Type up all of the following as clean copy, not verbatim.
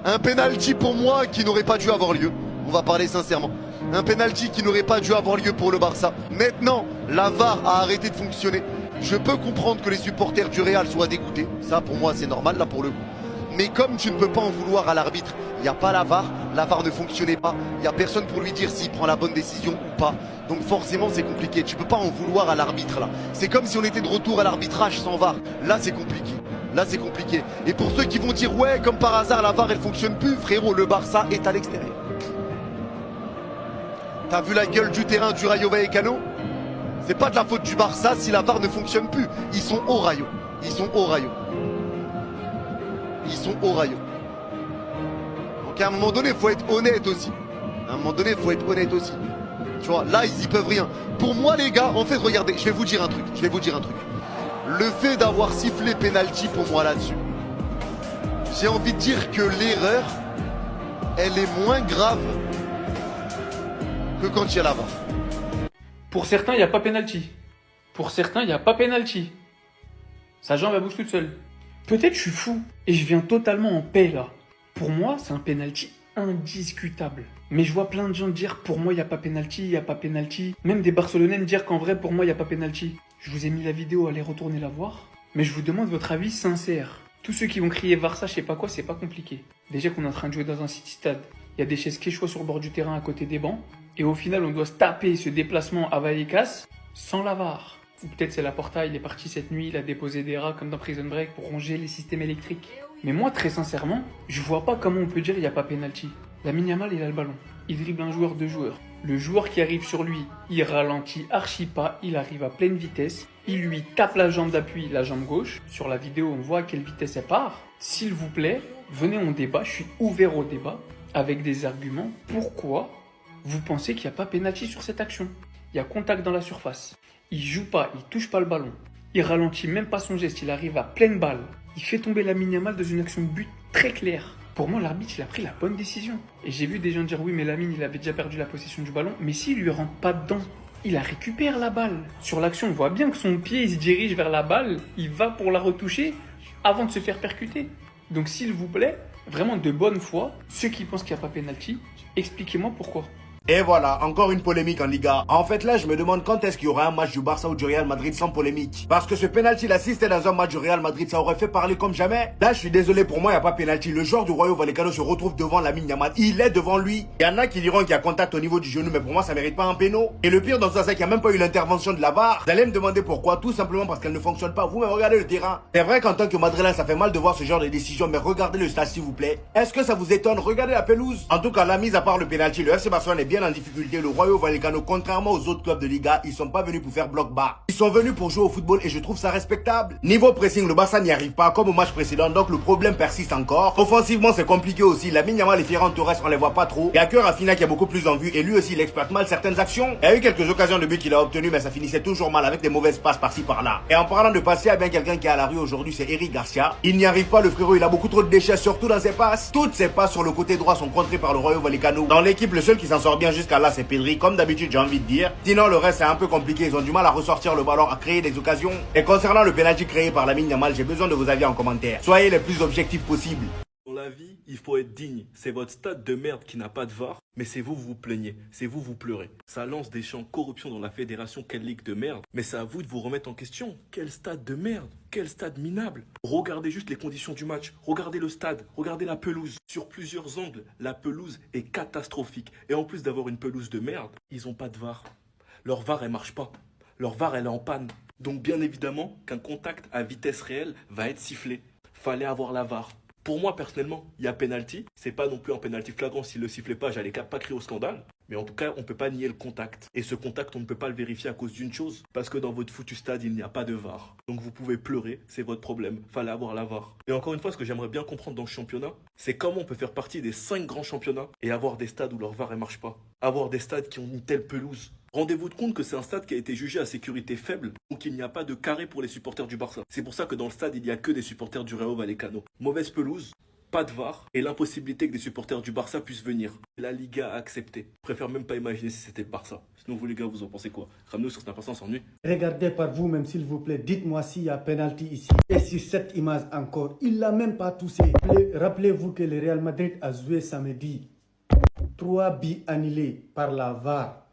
Un penalty pour moi qui n'aurait pas dû avoir lieu. On va parler sincèrement. Un penalty qui n'aurait pas dû avoir lieu pour le Barça. Maintenant, la VAR a arrêté de fonctionner. Je peux comprendre que les supporters du Real soient dégoûtés. Ça, pour moi, c'est normal, là, pour le coup. Mais comme tu ne peux pas en vouloir à l'arbitre, il n'y a pas la VAR ne fonctionnait pas. Il n'y a personne pour lui dire s'il prend la bonne décision ou pas. Donc forcément, c'est compliqué. Tu ne peux pas en vouloir à l'arbitre, là. C'est comme si on était de retour à l'arbitrage sans VAR. Là, c'est compliqué. Là, c'est compliqué. Et pour ceux qui vont dire, ouais, comme par hasard, la VAR, elle fonctionne plus, frérot, le Barça est à l'extérieur. T'as vu la gueule du terrain du Rayo Vallecano? C'est pas de la faute du Barça si la VAR ne fonctionne plus. Ils sont au Rayo. Ils sont au Rayo. Ils sont au Rayo. Donc à un moment donné, il faut être honnête aussi. À un moment donné, il faut être honnête aussi. Tu vois, là, ils y peuvent rien. Pour moi, les gars, en fait, regardez, je vais vous dire un truc. Le fait d'avoir sifflé penalty pour moi là-dessus, j'ai envie de dire que l'erreur, elle est moins grave que quand il y a la VAR. Pour certains, il n'y a pas penalty. Pour certains, il n'y a pas penalty. Sa jambe, elle bouge toute seule. Peut-être je suis fou et je viens totalement en paix là. Pour moi, c'est un penalty indiscutable. Mais je vois plein de gens dire pour moi, il n'y a pas penalty, il n'y a pas penalty. Même des Barcelonais me dire qu'en vrai, pour moi, il n'y a pas penalty. Je vous ai mis la vidéo, allez retourner la voir. Mais je vous demande votre avis sincère. Tous ceux qui vont crier Barça, je sais pas quoi, c'est pas compliqué. Déjà qu'on est en train de jouer dans un city stade. Il y a des chaises quechua sur le bord du terrain à côté des bancs. Et au final, on doit se taper ce déplacement à Vallecas sans la VAR. Ou peut-être c'est Laporta, il est parti cette nuit, il a déposé des rats comme dans Prison Break pour ronger les systèmes électriques. Mais moi, très sincèrement, je vois pas comment on peut dire il n'y a pas penalty. Lamine Yamal, il a le ballon. Il dribble un joueur, deux joueurs. Le joueur qui arrive sur lui, il ralentit archi pas, il arrive à pleine vitesse. Il lui tape la jambe d'appui, la jambe gauche. Sur la vidéo, on voit à quelle vitesse elle part. S'il vous plaît, venez on débat, je suis ouvert au débat, avec des arguments. Pourquoi vous pensez qu'il n'y a pas penalty sur cette action? Il y a contact dans la surface. Il joue pas, il touche pas le ballon. Il ralentit même pas son geste, il arrive à pleine balle. Il fait tomber Lamine Yamal dans une action de but très claire. Pour moi, l'arbitre, il a pris la bonne décision. Et j'ai vu des gens dire oui, mais Lamine, il avait déjà perdu la possession du ballon. Mais s'il lui rentre pas dedans, il la récupère la balle. Sur l'action, on voit bien que son pied, il se dirige vers la balle. Il va pour la retoucher avant de se faire percuter. Donc s'il vous plaît, vraiment de bonne foi, ceux qui pensent qu'il n'y a pas penalty, expliquez-moi pourquoi. Et voilà, encore une polémique en Liga. En fait là, je me demande quand est-ce qu'il y aura un match du Barça ou du Real Madrid sans polémique. Parce que ce penalty là, si c'était dans un match du Real Madrid, ça aurait fait parler comme jamais. Là, je suis désolé, pour moi, il n'y a pas penalty. Le joueur du Rayo Vallecano se retrouve devant Lamine Yamal. Il est devant lui. Il y en a qui diront qu'il y a contact au niveau du genou, mais pour moi, ça mérite pas un péno. Et le pire dans ça, c'est qu'il n'y a même pas eu l'intervention de la VAR. Vous allez me demander pourquoi. Tout simplement parce qu'elle ne fonctionne pas. Vous, mais regardez le terrain. C'est vrai qu'en tant que Madrilène, ça fait mal de voir ce genre de décision, mais regardez le stade s'il vous plaît. Est-ce que ça vous étonne? Regardez la pelouse. En tout cas, la mise à part le penalty, le FC Barcelone est bien en difficulté. Le Rayo Vallecano, contrairement aux autres clubs de Liga, ils sont pas venus pour faire bloc bas. Ils sont venus pour jouer au football et je trouve ça respectable. Niveau pressing, le Barça n'y arrive pas comme au match précédent, donc le problème persiste encore. Offensivement, c'est compliqué aussi. Lamine Yamal et Ferran Torres, on les voit pas trop. Il y a que Rafinha qui a beaucoup plus en vue et lui aussi, il exploite mal certaines actions. Il y a eu quelques occasions de but qu'il a obtenues, mais ça finissait toujours mal avec des mauvaises passes par-ci par-là. Et en parlant de passer, il y a bien quelqu'un qui est à la rue aujourd'hui, c'est Eric Garcia. Il n'y arrive pas, le frérot, il a beaucoup trop de déchets, surtout dans ses passes. Toutes ses passes sur le côté droit sont contrées par le Rayo Vallecano. Dans l'équipe, le seul qui s'en sort bien jusqu'à là, c'est Pedri. Comme d'habitude, j'ai envie de dire. Sinon, le reste, c'est un peu compliqué. Ils ont du mal à ressortir le ballon, à créer des occasions. Et concernant le penalty créé par Lamine Yamal, j'ai besoin de vos avis en commentaire. Soyez les plus objectifs possibles. Dans la vie, il faut être digne. C'est votre stade de merde qui n'a pas de VAR, mais c'est vous vous plaignez, c'est vous vous pleurez. Ça lance des chants corruption dans la fédération, quelle ligue de merde. Mais c'est à vous de vous remettre en question. Quel stade de merde? Quel stade minable? Regardez juste les conditions du match, regardez le stade, regardez la pelouse. Sur plusieurs angles, la pelouse est catastrophique. Et en plus d'avoir une pelouse de merde, ils ont pas de VAR. Leur VAR, elle marche pas. Leur VAR, elle est en panne. Donc bien évidemment qu'un contact à vitesse réelle va être sifflé. Fallait avoir la VAR. Pour moi, personnellement, il y a penalty. C'est pas non plus un penalty flagrant. S'il le sifflait pas, j'allais pas crier au scandale. Mais en tout cas, on peut pas nier le contact. Et ce contact, on ne peut pas le vérifier à cause d'une chose. Parce que dans votre foutu stade, il n'y a pas de VAR. Donc vous pouvez pleurer, c'est votre problème. Fallait avoir la VAR. Et encore une fois, ce que j'aimerais bien comprendre dans ce championnat, c'est comment on peut faire partie des 5 grands championnats et avoir des stades où leur VAR ne marche pas. Avoir des stades qui ont une telle pelouse. Rendez-vous compte que c'est un stade qui a été jugé à sécurité faible, donc il n'y a pas de carré pour les supporters du Barça. C'est pour ça que dans le stade, il n'y a que des supporters du Rayo Vallecano. Mauvaise pelouse, pas de VAR et l'impossibilité que des supporters du Barça puissent venir. La Liga a accepté. Je préfère même pas imaginer si c'était le Barça. Sinon vous les gars, vous en pensez quoi? Ramenez-nous sur Snap, on s'ennuie. Regardez par vous-même s'il vous plaît, dites-moi s'il y a penalty ici. Et sur cette image encore, il l'a même pas touché. Rappelez-vous que le Real Madrid a joué samedi. 3 buts annulés par la VAR.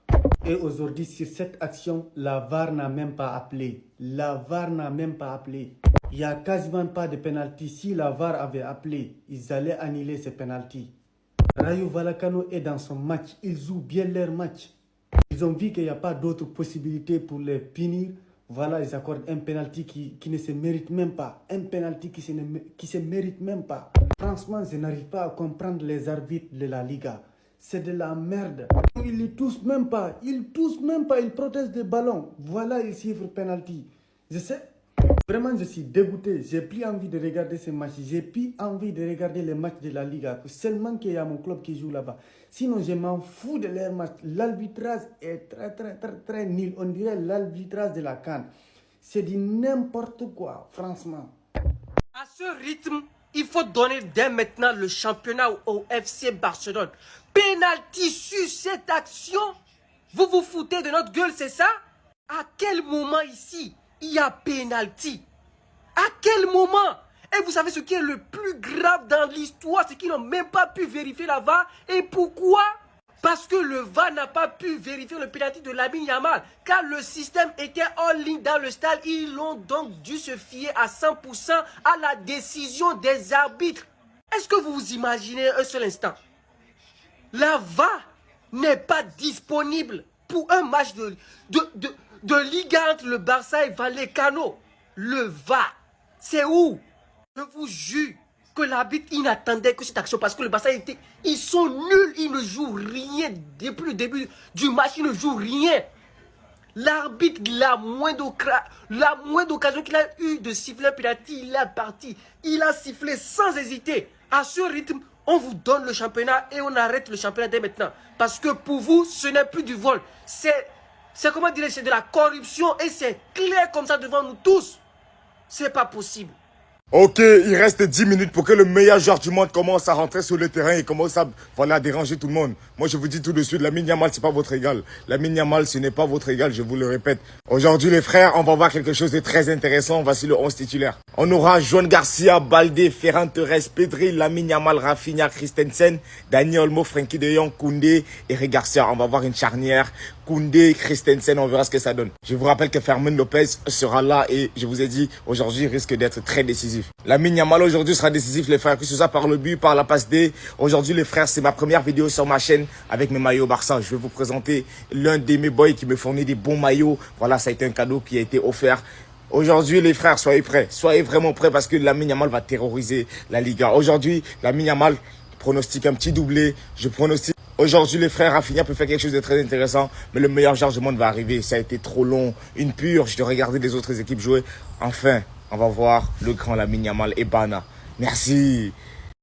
Et aujourd'hui, sur cette action, la VAR n'a même pas appelé. La VAR n'a même pas appelé. Il n'y a quasiment pas de penalty. Si la VAR avait appelé, ils allaient annuler ces penalty. Rayo Vallecano est dans son match. Ils jouent bien leur match. Ils ont vu qu'il n'y a pas d'autre possibilité pour les punir. Voilà, ils accordent un penalty qui ne se mérite même pas. Un penalty qui se mérite même pas. Franchement, je n'arrive pas à comprendre les arbitres de la Liga. C'est de la merde. Ils ne touchent même pas. Ils touchent même pas. Ils protègent des ballons. Voilà, ils suivent penalty. Je sais. Vraiment, je suis dégoûté. J'ai plus envie de regarder ces matchs. J'ai plus envie de regarder les matchs de la Liga. Seulement qu'il y a mon club qui joue là-bas. Sinon, je m'en fous de leurs matchs. L'arbitrage est très nul. On dirait l'arbitrage de la CAN. C'est du n'importe quoi, franchement. À ce rythme, il faut donner dès maintenant le championnat au FC Barcelone. Penalty sur cette action. Vous vous foutez de notre gueule, c'est ça? À quel moment ici il y a penalty? À quel moment? Et vous savez ce qui est le plus grave dans l'histoire, c'est qu'ils n'ont même pas pu vérifier la VAR. Et pourquoi? Parce que le VAR n'a pas pu vérifier le penalty de Lamine Yamal. Car le système était en ligne dans le stade. Ils ont donc dû se fier à 100% à la décision des arbitres. Est-ce que vous vous imaginez un seul instant? La VAR n'est pas disponible pour un match de Liga entre le Barça et Vallecano. Le VAR, c'est où? Je vous jure que l'arbitre, il n'attendait que cette action parce que le Barça était... Ils sont nuls, ils ne jouent rien. Depuis le début du match, ils ne jouent rien. L'arbitre, la moindre occasion qu'il a eu de siffler un penalty, il est parti. Il a sifflé sans hésiter. À ce rythme, on vous donne le championnat et on arrête le championnat dès maintenant. Parce que pour vous, ce n'est plus du vol. C'est comment dire, c'est de la corruption et c'est clair comme ça devant nous tous. C'est pas possible. Ok, il reste 10 minutes pour que le meilleur joueur du monde commence à rentrer sur le terrain et commence à déranger tout le monde. Moi, je vous dis tout de suite, Lamine Yamal, c'est pas votre égal. Lamine Yamal, ce n'est pas votre égal, je vous le répète. Aujourd'hui, les frères, on va voir quelque chose de très intéressant. Voici le 11 titulaire. On aura Joan Garcia, Baldé, Ferran Torres, Pedri, Lamine Yamal, Rafinha, Christensen, Dani Olmo, Frenkie de Jong, Koundé, Eric Garcia. On va voir une charnière. Koundé, Christensen, on verra ce que ça donne. Je vous rappelle que Fermin Lopez sera là et je vous ai dit, aujourd'hui, il risque d'être très décisif. Lamine Yamal aujourd'hui sera décisif, les frères, que ce soit par le but, par la passe D. Aujourd'hui, les frères, c'est ma première vidéo sur ma chaîne avec mes maillots Barça. Je vais vous présenter l'un de mes boys qui me fournit des bons maillots. Voilà, ça a été un cadeau qui a été offert. Aujourd'hui, les frères, soyez prêts. Soyez vraiment prêts parce que Lamine Yamal va terroriser la Liga. Aujourd'hui, Lamine Yamal pronostique un petit doublé. Je pronostique. Aujourd'hui, les frères, Rafinha peut faire quelque chose de très intéressant, mais le meilleur joueur du monde va arriver. Ça a été trop long, une purge de regarder les autres équipes jouer. Enfin, on va voir le grand Lamine Yamal et Bana. Merci.